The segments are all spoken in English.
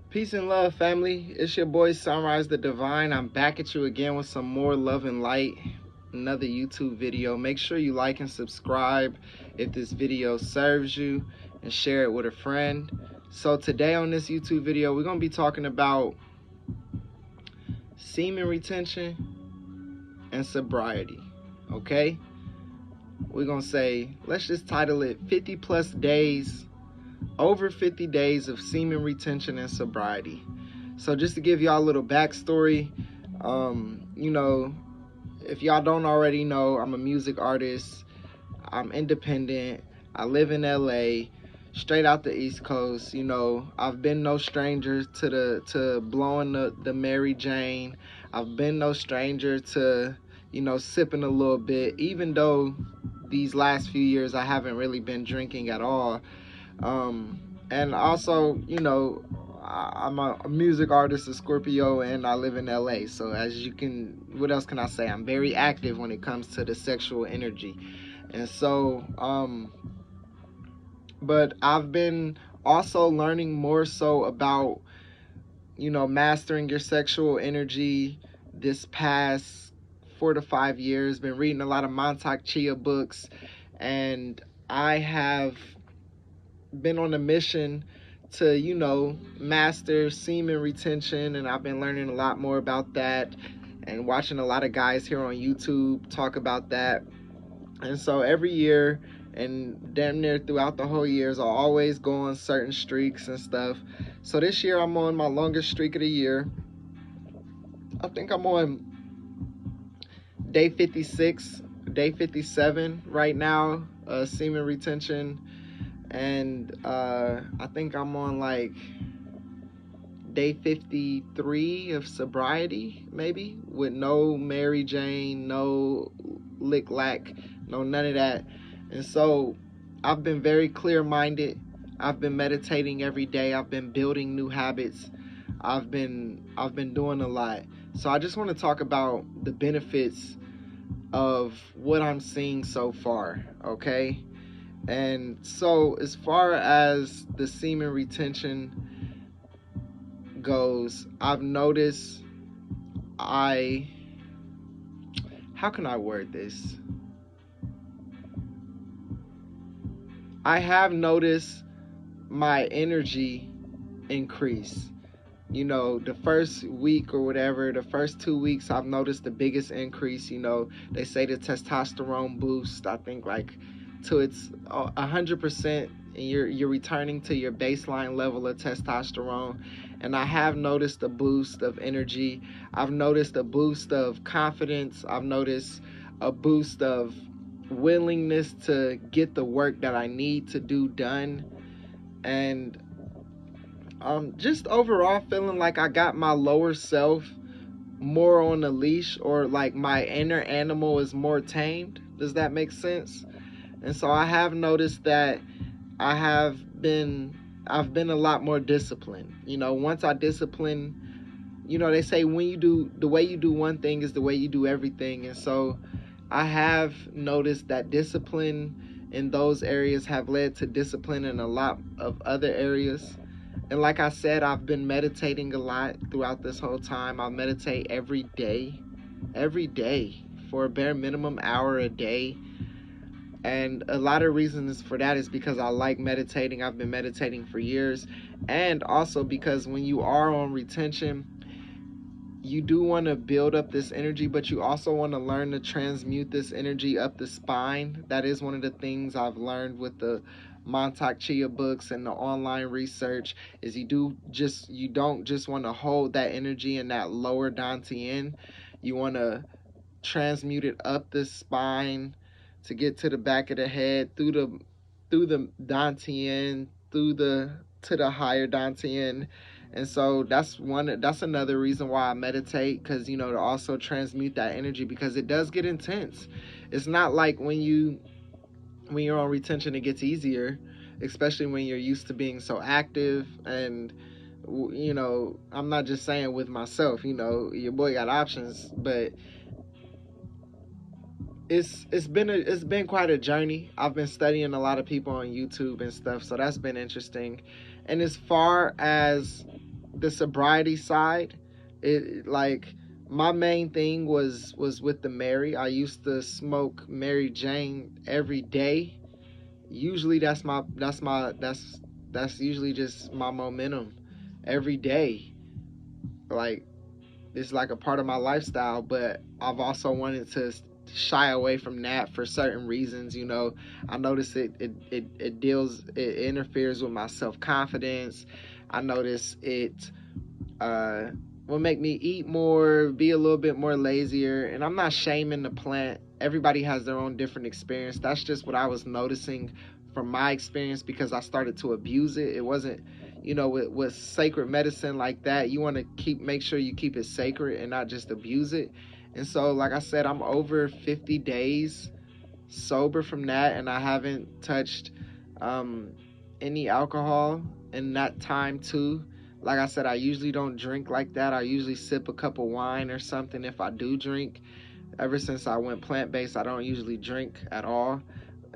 Peace and love, family. It's your boy Sunrise the Divine. I'm back at you again with some more love and light. Another YouTube video. Make sure you like and subscribe if this video serves you, and share it with a friend. So today on this YouTube video, we're going to be talking about semen retention and sobriety. Okay? We're going to say, let's just title it 50 plus days, over 50 days of semen retention and sobriety. So just to give y'all a little backstory, if y'all don't already know, I'm a music artist. I'm independent. I live in LA, straight out the East Coast. I've been no stranger to blowing the Mary Jane. I've been no stranger to, sipping a little bit, even though these last few years I haven't really been drinking at all. And also, I'm a music artist, a Scorpio, and I live in LA. So what else can I say? I'm very active when it comes to the sexual energy. And so, but I've been also learning more so about, mastering your sexual energy this past 4 to 5 years. Been reading a lot of Montauk Chia books, and I have been on a mission to, master semen retention, and I've been learning a lot more about that and watching a lot of guys here on YouTube talk about that. And so every year and damn near throughout the whole years, I'll always go on certain streaks and stuff. So this year I'm on my longest streak of the year. I think I'm on day 56, day 57 right now, semen retention. And I think I'm on like day 53 of sobriety, maybe, with no Mary Jane, no lick lack, no none of that. And so I've been very clear-minded. I've been meditating every day. I've been building new habits. I've been doing a lot. So I just want to talk about the benefits of what I'm seeing so far, okay? And so as far as the semen retention goes, I've noticed how can I word this? I have noticed my energy increase. The first week or whatever, the first 2 weeks, I've noticed the biggest increase. They say the testosterone boost, I think, like to its 100%, and you're returning to your baseline level of testosterone. And I have noticed a boost of energy. I've noticed a boost of confidence. I've noticed a boost of willingness to get the work that I need to do done. And just overall feeling like I got my lower self more on a leash, or like my inner animal is more tamed. Does that make sense? And so I have noticed that I've been a lot more disciplined. Once I discipline, they say the way you do one thing is the way you do everything. And so I have noticed that discipline in those areas have led to discipline in a lot of other areas. And like I said, I've been meditating a lot throughout this whole time. I meditate every day for a bare minimum hour a day. And a lot of reasons for that is because I like meditating. I've been meditating for years. And also because when you are on retention, you do want to build up this energy, but you also want to learn to transmute this energy up the spine. That is one of the things I've learned with the Montauk Chia books and the online research, is you don't just want to hold that energy in that lower dantian. You want to transmute it up the spine to get to the back of the head, through the dantian, to the higher dantian. And so that's another reason why I meditate, because to also transmute that energy, because it does get intense. It's not like when you're on retention it gets easier, especially when you're used to being so active. And I'm not just saying with myself, your boy got options, but it's been quite a journey. I've been studying a lot of people on YouTube and stuff, so that's been interesting. And as far as the sobriety side, it like my main thing was with the Mary. I used to smoke Mary Jane every day. Usually that's usually just my momentum every day. Like it's like a part of my lifestyle, but I've also wanted to shy away from that for certain reasons. I notice it interferes with my self-confidence. I notice it will make me eat more, be a little bit more lazier. And I'm not shaming the plant. Everybody has their own different experience. That's just what I was noticing from my experience, because I started to abuse it. It wasn't, with sacred medicine like that, you want to make sure you keep it sacred and not just abuse it. And so, like I said, I'm over 50 days sober from that, and I haven't touched um, any alcohol in that time too. Like I said, I usually don't drink like that. I usually sip a cup of wine or something if I do drink. Ever since I went plant-based, I don't usually drink at all.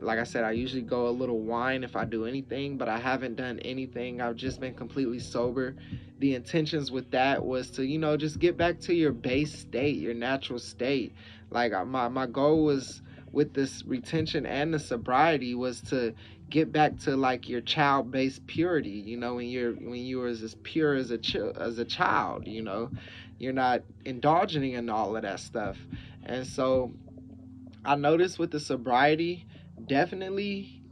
Like I said, I usually go a little wine if I do anything, but I haven't done anything. I've just been completely sober. The intentions with that was to, just get back to your base state, your natural state. Like my goal was with this retention and the sobriety was to get back to like your child-based purity. When you were as pure as a child. You're not indulging in all of that stuff. And so I noticed with the sobriety, definitely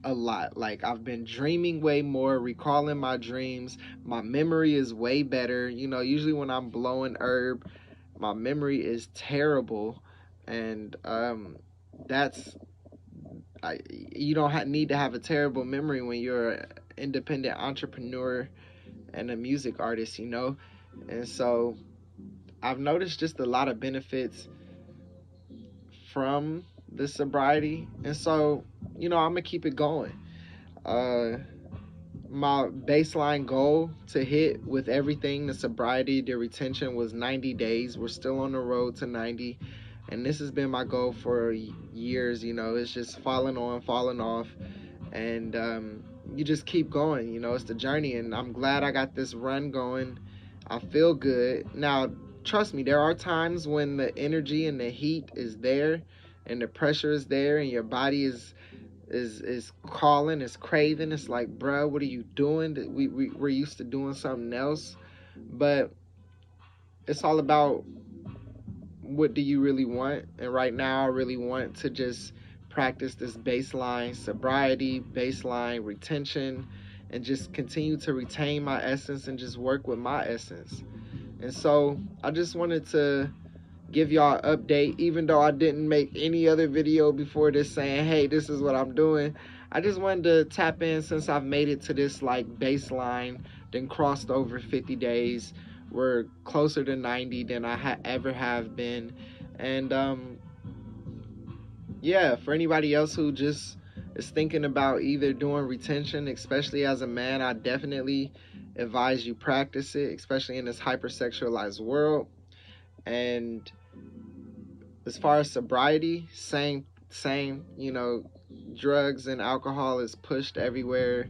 a lot. Like I've been dreaming way more, recalling my dreams. My memory is way better. Usually when I'm blowing herb, my memory is terrible, and that's you don't need to have a terrible memory when you're an independent entrepreneur and a music artist. And so I've noticed just a lot of benefits from the sobriety, and so I'm gonna keep it going. My baseline goal to hit with everything, the sobriety, the retention, was 90 days. We're still on the road to 90, and this has been my goal for years. It's just falling on, falling off, and you just keep going. It's the journey, and I'm glad I got this run going. I feel good now. Trust me, there are times when the energy and the heat is there and the pressure is there and your body is calling, is craving. It's like, bruh, what are you doing? We're used to doing something else. But it's all about, what do you really want? And right now I really want to just practice this baseline sobriety, baseline retention, and just continue to retain my essence and just work with my essence. And so I just wanted to give y'all an update, even though I didn't make any other video before this saying, hey, this is what I'm doing. I just wanted to tap in since I've made it to this like baseline, then crossed over 50 days. We're closer to 90 than I ever have been. And yeah, for anybody else who just is thinking about either doing retention, especially as a man, I definitely advise you practice it, especially in this hypersexualized world. And as far as sobriety, same, drugs and alcohol is pushed everywhere.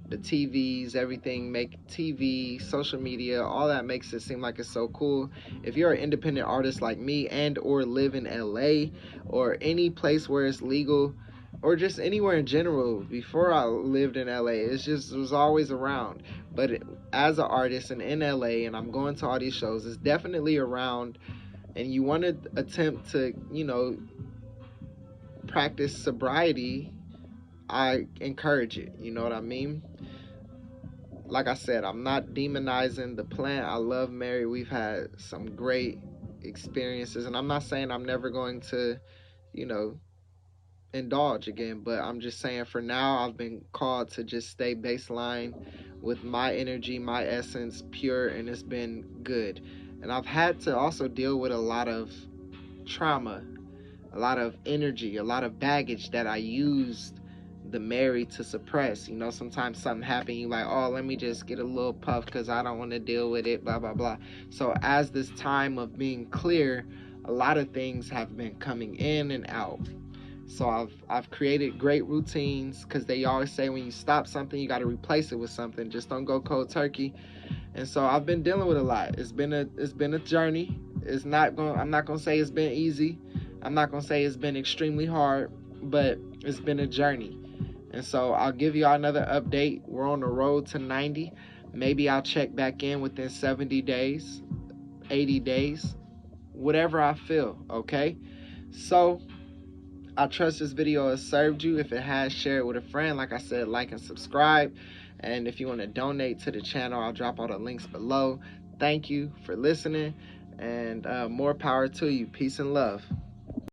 The TVs, everything, make TV, social media, all that makes it seem like it's so cool. If you're an independent artist like me and or live in LA or any place where it's legal, or just anywhere in general, before I lived in LA, it was always around. But as an artist and in LA, and I'm going to all these shows, it's definitely around. And you want to attempt to, practice sobriety, I encourage it. You know what I mean? Like I said, I'm not demonizing the plant. I love Mary. We've had some great experiences, and I'm not saying I'm never going to, you know, indulge again, but I'm just saying for now I've been called to just stay baseline with my energy, my essence, pure, and it's been good. And I've had to also deal with a lot of trauma, a lot of energy, a lot of baggage that I used the Mary to suppress. Sometimes something happened, you like, oh, let me just get a little puff because I don't want to deal with it, blah blah blah. So as this time of being clear, a lot of things have been coming in and out. So I've created great routines, because they always say when you stop something, you got to replace it with something. Just don't go cold turkey. And so I've been dealing with a lot. It's been a journey. I'm not gonna say it's been easy. I'm not gonna say it's been extremely hard, but it's been a journey. And so I'll give y'all another update. We're on the road to 90. Maybe I'll check back in within 70 days, 80 days, whatever I feel, okay? So I trust this video has served you. If it has, share it with a friend. Like I said, like and subscribe. And if you want to donate to the channel, I'll drop all the links below. Thank you for listening, and more power to you. Peace and love.